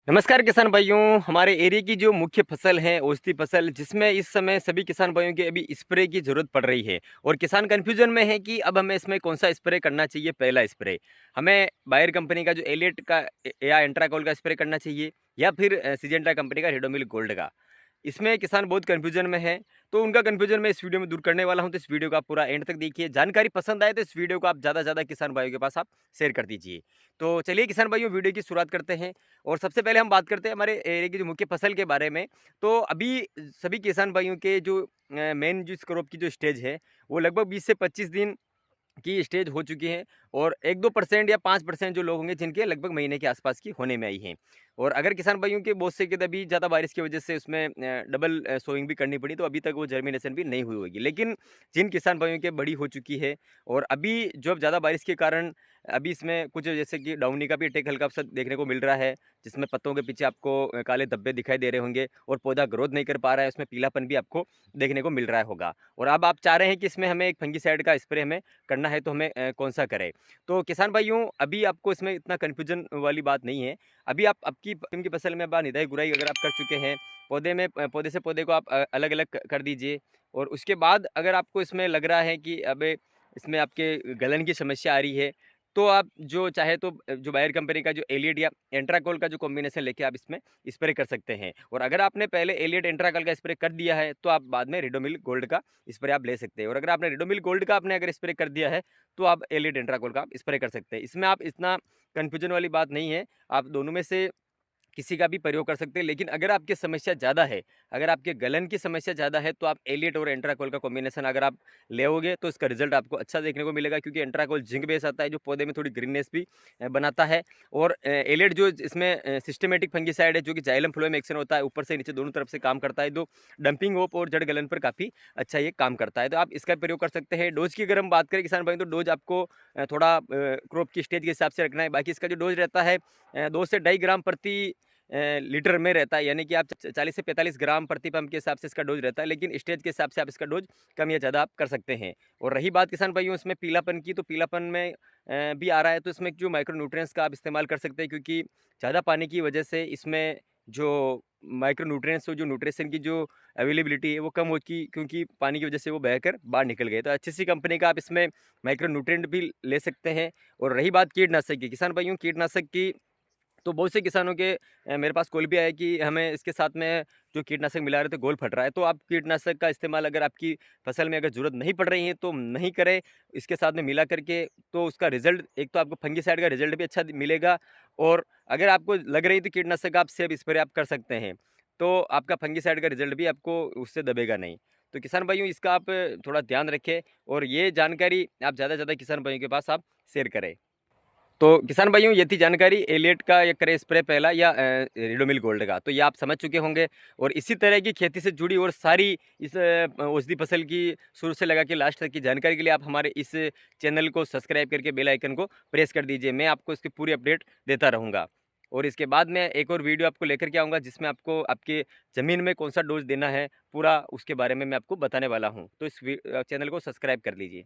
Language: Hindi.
नमस्कार किसान भाइयों। हमारे एरिया की जो मुख्य फसल है औषधि फसल, जिसमें इस समय सभी किसान भाइयों के अभी स्प्रे की जरूरत पड़ रही है और किसान कंफ्यूजन में है कि अब हमें इसमें कौन सा स्प्रे करना चाहिए। पहला स्प्रे हमें बायर कंपनी का जो एलियट का या एंट्राकोल का स्प्रे करना चाहिए या फिर सिजेंटा कंपनी का रेडोमिल गोल्ड का। इसमें किसान बहुत कन्फ्यूजन में है, तो उनका कन्फ्यूजन मैं इस वीडियो में दूर करने वाला हूं। तो इस वीडियो को आप पूरा एंड तक देखिए। जानकारी पसंद आए तो इस वीडियो को आप ज़्यादा से ज़्यादा किसान भाइयों के पास आप शेयर कर दीजिए। तो चलिए किसान भाइयों, वीडियो की शुरुआत करते हैं। और सबसे पहले हम बात करते हैं हमारे एरिया की जो मुख्य फसल के बारे में। तो अभी सभी किसान भाइयों के जो मेन जो क्रॉप की जो स्टेज है, वो लगभग 20 से 25 दिन की स्टेज हो चुकी है। और 1-2% या 5% जो लोग होंगे जिनके लगभग महीने के आसपास की होने में आई हैं। और अगर किसान भाइयों के बहुत से के अभी ज़्यादा बारिश की वजह से उसमें डबल सोइंग भी करनी पड़ी, तो अभी तक वो जर्मिनेशन भी नहीं हुई होगी। लेकिन जिन किसान भाइयों के बड़ी हो चुकी है और अभी जो अब ज़्यादा बारिश के कारण अभी इसमें कुछ जैसे कि डाउनी का भी अटैक हल्का सा देखने को मिल रहा है, जिसमें पत्तों के पीछे आपको काले धब्बे दिखाई दे रहे होंगे और पौधा ग्रोथ नहीं कर पा रहा है, उसमें पीलापन भी आपको देखने को मिल रहा होगा। और अब आप चाह रहे हैं कि इसमें हमें एक फंगीसाइड का स्प्रे हमें करना है, तो हमें कौन सा करें। तो किसान भाइयों, अभी आपको इसमें इतना कन्फ्यूजन वाली बात नहीं है। अभी आप आपकी की फसल में अब निदाई गुड़ाई अगर आप कर चुके हैं, पौधे में पौधे से पौधे को आप अलग अलग कर दीजिए। और उसके बाद अगर आपको इसमें लग रहा है कि अब इसमें आपके गलन की समस्या आ रही है, तो आप जो चाहे तो जो बायर कंपनी का जो एलियट या एंट्राकोल का जो कॉम्बिनेशन लेके आप इसमें स्प्रे कर सकते हैं। और अगर आपने पहले एलियट एंट्राकोल का स्प्रे कर दिया है, तो आप बाद में रिडोमिल गोल्ड का स्प्रे आप ले सकते हैं। और अगर आपने रिडोमिल गोल्ड का आपने अगर स्प्रे कर दिया है, तो आप एलियट एंट्राकोल का आप स्प्रे कर सकते हैं। इसमें आप इतना कन्फ्यूजन वाली बात नहीं है। आप दोनों में से किसी का भी प्रयोग कर सकते हैं। लेकिन अगर आपकी समस्या ज़्यादा है, अगर आपके गलन की समस्या ज़्यादा है, तो आप एलियट और एंट्राकोल का कॉम्बिनेशन अगर आप लेओगे, तो इसका रिजल्ट आपको अच्छा देखने को मिलेगा। क्योंकि एंट्राकोल जिंक बेस आता है, जो पौधे में थोड़ी ग्रीननेस भी बनाता है। और एलियट जो इसमें सिस्टमेटिक फंगीसाइड है, जो कि जाइलम फ्लोएम एक्शन होता है, ऊपर से नीचे दोनों तरफ से काम करता है, तो डंपिंग होप और जड़ गलन पर काफ़ी अच्छा ये काम करता है। तो आप इसका प्रयोग कर सकते हैं। डोज की अगर हम बात करें किसान भाई, तो डोज आपको थोड़ा क्रॉप की स्टेज के हिसाब से रखना है। बाकी इसका जो डोज रहता है 2 से 2.5 ग्राम प्रति लीटर में रहता है। यानी कि आप 40 से 45 ग्राम प्रति पंप के हिसाब से इसका डोज रहता है। लेकिन स्टेज के हिसाब से आप इसका डोज कम या ज़्यादा आप कर सकते हैं। और रही बात किसान भाइयों इसमें पीलापन की, तो पीलापन में भी आ रहा है, तो इसमें जो माइक्रो न्यूट्रिएंट्स का आप इस्तेमाल कर सकते हैं। क्योंकि ज़्यादा पानी की वजह से इसमें जो माइक्रो न्यूट्रिएंट्स, जो न्यूट्रिशन की जो अवेलेबिलिटी है, वो कम हो की, क्योंकि पानी की वजह से वो बहकर बाहर निकल गए। तो अच्छी सी कंपनी का आप इसमें माइक्रो न्यूट्रिएंट भी ले सकते हैं। और रही बात कीटनाशक की, किसान भाइयों कीटनाशक की, तो बहुत से किसानों के मेरे पास कॉल भी आया कि हमें इसके साथ में जो कीटनाशक मिला रहे थे गोल फट रहा है। तो आप कीटनाशक का इस्तेमाल अगर आपकी फसल में अगर ज़रूरत नहीं पड़ रही है, तो नहीं करें। इसके साथ में मिला करके तो उसका रिजल्ट, एक तो आपको फंगीसाइड का रिजल्ट भी अच्छा मिलेगा। और अगर आपको लग रही है तो कीटनाशक आप सेब स्प्रे आप कर सकते हैं, तो आपका फंगीसाइड का रिजल्ट भी आपको उससे दबेगा नहीं। तो किसान भाइयों, इसका आप थोड़ा ध्यान रखें और ये जानकारी आप ज़्यादा से ज़्यादा किसान भाइयों के पास आप शेयर करें। तो किसान भाइयों, ये थी जानकारी एलियट का या करे स्प्रे पहला या रिडोमिल गोल्ड का। तो ये आप समझ चुके होंगे। और इसी तरह की खेती से जुड़ी और सारी इस औषधि फसल की शुरू से लगा के लास्ट तक की जानकारी के लिए आप हमारे इस चैनल को सब्सक्राइब करके बेल आइकन को प्रेस कर दीजिए। मैं आपको इसकी पूरी अपडेट देता रहूँगा। और इसके बाद मैं एक और वीडियो आपको लेकर के आऊँगा, जिसमें आपको आपके ज़मीन में कौन सा डोज देना है, पूरा उसके बारे में मैं आपको बताने वाला हूँ। तो इस चैनल को सब्सक्राइब कर लीजिए।